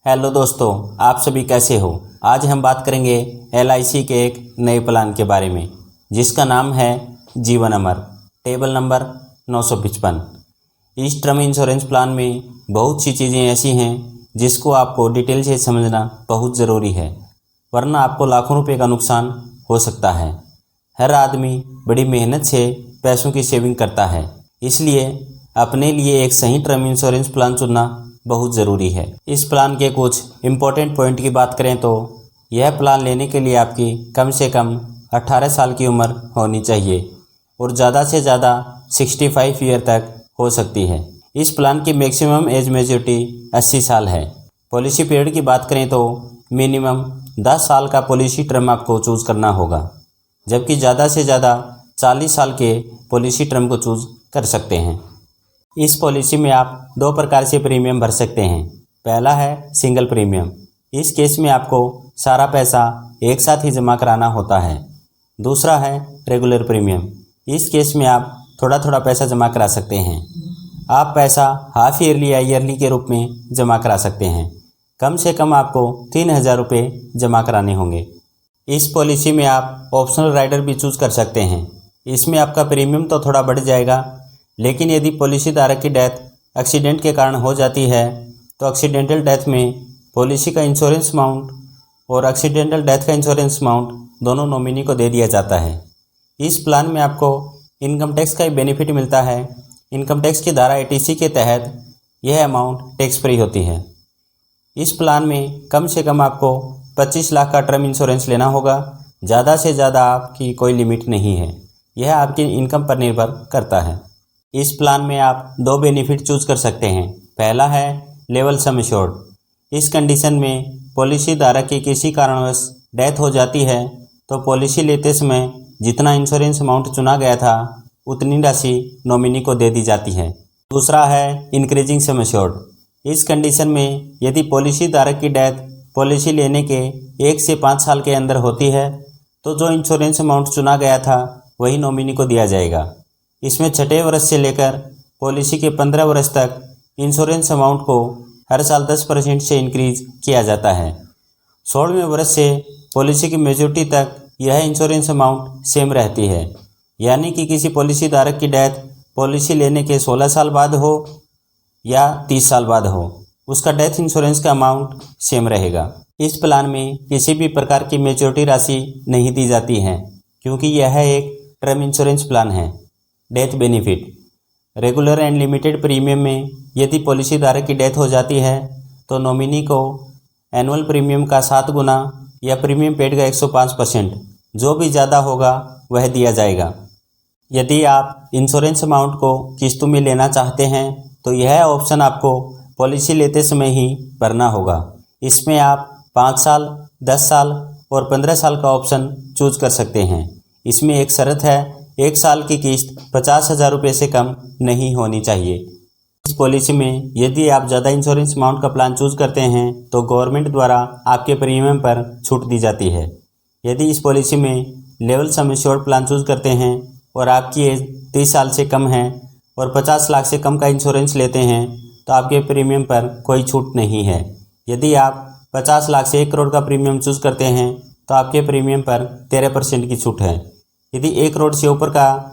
Hello दोस्तों, आप सभी कैसे हो। आज हम बात करेंगे LIC के एक नए प्लान के बारे में जिसका नाम है जीवन अमर, टेबल नंबर 955। इस टर्म इंश्योरेंस प्लान में बहुत सी चीज़ें ऐसी हैं जिसको आपको डिटेल से समझना बहुत ज़रूरी है, वरना आपको लाखों रुपए का नुकसान हो सकता है। हर आदमी बड़ी मेहनत से पैसों की सेविंग करता है, इसलिए अपने लिए एक सही टर्म इंश्योरेंस प्लान चुनना बहुत ज़रूरी है। इस प्लान के कुछ इम्पोर्टेंट पॉइंट की बात करें तो यह प्लान लेने के लिए आपकी कम से कम 18 साल की उम्र होनी चाहिए और ज़्यादा से ज़्यादा 65 ईयर तक हो सकती है। इस प्लान की मैक्सिमम एज मेच्योरिटी 80 साल है। पॉलिसी पीरियड की बात करें तो मिनिमम 10 साल का पॉलिसी टर्म आपको चूज़ करना होगा, जबकि ज़्यादा से ज़्यादा 40 साल के पॉलिसी टर्म को चूज़ कर सकते हैं। इस पॉलिसी में आप दो प्रकार से प्रीमियम भर सकते हैं। पहला है सिंगल प्रीमियम। इस केस में आपको सारा पैसा एक साथ ही जमा कराना होता है। दूसरा है रेगुलर प्रीमियम। इस केस में आप थोड़ा थोड़ा पैसा जमा करा सकते हैं। आप पैसा हाफ ईयरली या ईयरली के रूप में जमा करा सकते हैं। कम से कम आपको 3000 रुपये जमा कराने होंगे। इस पॉलिसी में आप ऑप्शनल राइडर भी चूज़ कर सकते हैं। इसमें आपका प्रीमियम तो थोड़ा बढ़ जाएगा, लेकिन यदि पॉलिसी धारक की डेथ एक्सीडेंट के कारण हो जाती है तो एक्सीडेंटल डेथ में पॉलिसी का इंश्योरेंस अमाउंट और एक्सीडेंटल डेथ का इंश्योरेंस अमाउंट दोनों नॉमिनी को दे दिया जाता है। इस प्लान में आपको इनकम टैक्स का बेनिफिट मिलता है। इनकम टैक्स की धारा 80C के तहत यह अमाउंट टैक्स फ्री होती है। इस प्लान में कम से कम आपको 25 लाख का टर्म इंश्योरेंस लेना होगा। ज़्यादा से ज़्यादा आपकी कोई लिमिट नहीं है, यह आपकी इनकम पर निर्भर करता है। इस प्लान में आप दो बेनिफिट चूज़ कर सकते हैं। पहला है लेवल सम एश्योर्ड। इस कंडीशन में पॉलिसी धारक की किसी कारणवश डेथ हो जाती है तो पॉलिसी लेते समय जितना इंश्योरेंस अमाउंट चुना गया था उतनी राशि नॉमिनी को दे दी जाती है। दूसरा है इंक्रीजिंग सम एश्योर्ड। इस कंडीशन में यदि पॉलिसी धारक की डेथ पॉलिसी लेने के 1 से 5 साल के अंदर होती है तो जो इंश्योरेंस अमाउंट चुना गया था वही नॉमिनी को दिया जाएगा। इसमें छठे वर्ष से लेकर पॉलिसी के 15 वर्ष तक इंश्योरेंस अमाउंट को हर साल 10% से इंक्रीज किया जाता है। 16वें वर्ष से पॉलिसी की मेच्योरिटी तक यह इंश्योरेंस अमाउंट सेम रहती है, यानी कि किसी पॉलिसी धारक की डेथ पॉलिसी लेने के 16 साल बाद हो या 30 साल बाद हो, उसका डेथ इंश्योरेंस का अमाउंट सेम रहेगा। इस प्लान में किसी भी प्रकार की मेच्योरिटी राशि नहीं दी जाती है, क्योंकि यह एक टर्म इंश्योरेंस प्लान है। Death benefit. Regular and limited premium में यदि पॉलिसी धारक की डेथ हो जाती है तो नॉमिनी को एनुअल प्रीमियम का 7 गुना या प्रीमियम पेड का 105% जो भी ज़्यादा होगा वह दिया जाएगा। यदि आप इंश्योरेंस अमाउंट को किस्तों में लेना चाहते हैं तो यह ऑप्शन आपको पॉलिसी लेते समय ही भरना होगा। इसमें आप 5 साल, 10 साल और 15 साल का ऑप्शन चूज कर सकते हैं। इसमें एक शर्त है, 1 साल की किस्त 50,000 रुपये से कम नहीं होनी चाहिए। इस पॉलिसी में यदि आप ज़्यादा इंश्योरेंस अमाउंट का प्लान चूज करते हैं तो गवर्नमेंट द्वारा आपके प्रीमियम पर छूट दी जाती है। यदि इस पॉलिसी में level sum assured plan choose करते हैं और आपकी एज 30 साल से कम है और 50 लाख से कम का इंश्योरेंस लेते हैं तो आपके प्रीमियम पर कोई छूट नहीं है। यदि आप 50 लाख से 1 करोड़ का प्रीमियम चूज करते हैं तो आपके प्रीमियम पर 13% की छूट है। यदि 1 करोड़ से ऊपर का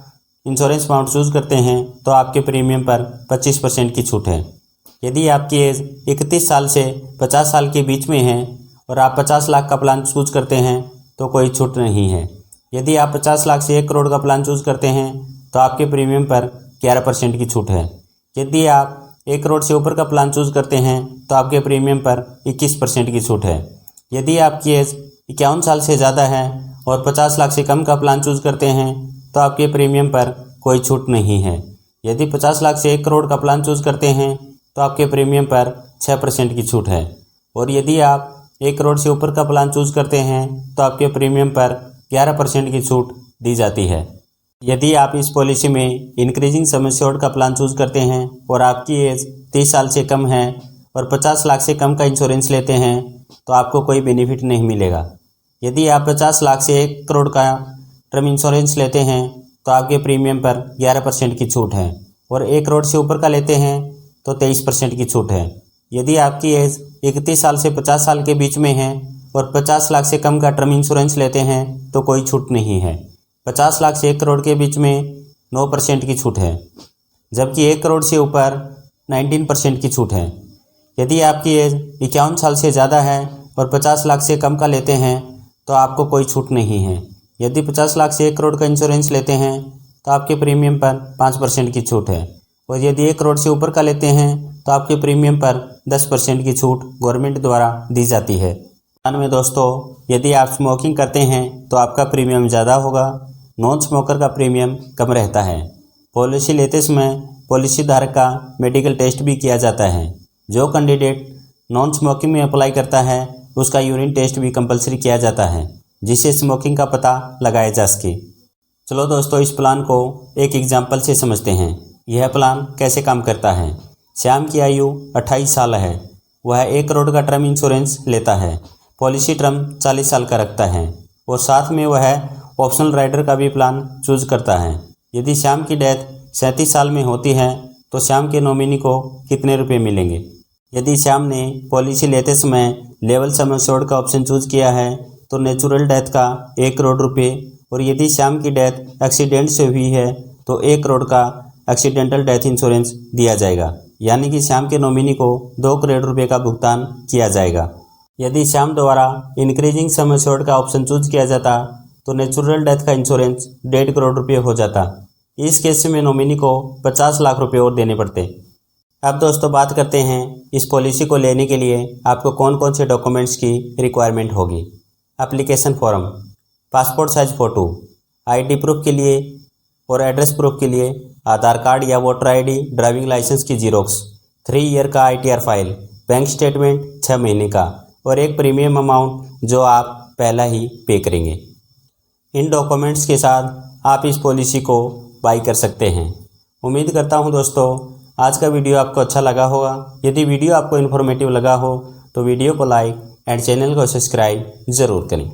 इंश्योरेंस अमाउंट चूज करते हैं तो आपके प्रीमियम पर 25% की छूट है। यदि आपकी एज 31 साल से 50 साल के बीच में है और आप 50 लाख का प्लान चूज करते हैं तो कोई छूट नहीं है। यदि आप 50 लाख से 1 करोड़ का प्लान चूज करते हैं तो आपके प्रीमियम पर 11% की छूट है। यदि आप 1 करोड़ से ऊपर का प्लान चूज करते हैं तो आपके प्रीमियम पर 21% की छूट है। यदि आपकी एज 51 साल से ज़्यादा है और 50 लाख से कम का प्लान चूज करते हैं तो आपके प्रीमियम पर कोई छूट नहीं है। यदि 50 लाख से 1 करोड़ का प्लान चूज करते हैं तो आपके प्रीमियम पर 6% की छूट है। और यदि आप 1 करोड़ से ऊपर का प्लान चूज करते हैं तो आपके प्रीमियम पर 11% की छूट दी जाती है। यदि आप इस पॉलिसी में इंक्रीजिंग सम एश्योर्ड का प्लान चूज करते हैं और आपकी एज 30 साल से कम है और 50 लाख से कम का इंश्योरेंस लेते हैं तो आपको कोई बेनिफिट नहीं मिलेगा। यदि आप 50 लाख से 1 करोड़ का टर्म इंश्योरेंस लेते हैं तो आपके प्रीमियम पर 11% की छूट है और 1 करोड़ से ऊपर का लेते हैं तो 23% की छूट है। यदि आपकी एज 31 साल से 50 साल के बीच में है और 50 लाख से कम का टर्म इंश्योरेंस लेते हैं तो कोई छूट नहीं है। 50 लाख से 1 करोड़ के बीच में 9% की छूट है, जबकि 1 करोड़ से ऊपर 19% की छूट है। यदि आपकी एज 51 साल से ज़्यादा है और 50 लाख से कम का लेते हैं तो आपको कोई छूट नहीं है। यदि 50 लाख से 1 करोड़ का इंश्योरेंस लेते हैं तो आपके प्रीमियम पर 5% की छूट है, और यदि 1 करोड़ से ऊपर का लेते हैं तो आपके प्रीमियम पर 10% की छूट गवर्नमेंट द्वारा दी जाती है। प्लान में दोस्तों, यदि आप स्मोकिंग करते हैं तो आपका प्रीमियम ज़्यादा होगा, नॉन स्मोकर का प्रीमियम कम रहता है। पॉलिसी लेते समय पॉलिसी धारक का मेडिकल टेस्ट भी किया जाता है। जो कैंडिडेट नॉन स्मोकिंग में अप्लाई करता है उसका यूरिन टेस्ट भी कंपलसरी किया जाता है, जिससे स्मोकिंग का पता लगाया जा सके। चलो दोस्तों, इस प्लान को एक एग्जाम्पल से समझते हैं। यह प्लान कैसे काम करता है। श्याम की आयु 28 साल है। वह 1 करोड़ का टर्म इंश्योरेंस लेता है। पॉलिसी टर्म 40 साल का रखता है और साथ में वह ऑप्शनल राइडर का भी प्लान चूज करता है। यदि श्याम की डेथ 37 साल में होती है तो श्याम के नॉमिनी को कितने रुपए मिलेंगे। यदि श्याम ने पॉलिसी लेते समय लेवल सम एश्योर्ड का ऑप्शन चूज किया है तो नेचुरल डेथ का 1 करोड़ रुपये, और यदि श्याम की डेथ एक्सीडेंट से हुई है तो 1 करोड़ का एक्सीडेंटल डेथ इंश्योरेंस दिया जाएगा, यानी कि श्याम के नॉमिनी को 2 करोड़ रुपये का भुगतान किया जाएगा। यदि श्याम द्वारा इंक्रीजिंग सम एश्योर्ड का ऑप्शन चूज किया जाता तो नेचुरल डेथ का इंश्योरेंस 1.5 करोड़ रुपये हो जाता। इस केस में नॉमिनी को 50 लाख रुपये और देने पड़ते। अब दोस्तों बात करते हैं इस पॉलिसी को लेने के लिए आपको कौन कौन से डॉक्यूमेंट्स की रिक्वायरमेंट होगी। Application form, passport size photo, ID proof के लिए और एड्रेस प्रूफ के लिए आधार कार्ड या वोटर आईडी, ड्राइविंग लाइसेंस की जीरोक्स, 3 ईयर का ITR फाइल, बैंक स्टेटमेंट 6 महीने का और एक प्रीमियम अमाउंट जो आप पहला ही पे करेंगे। इन डॉक्यूमेंट्स के साथ आप इस पॉलिसी को बाई कर सकते हैं। उम्मीद करता हूं दोस्तों आज का वीडियो आपको अच्छा लगा होगा। यदि वीडियो आपको इन्फॉर्मेटिव लगा हो तो वीडियो को लाइक एंड चैनल को सब्सक्राइब ज़रूर करें।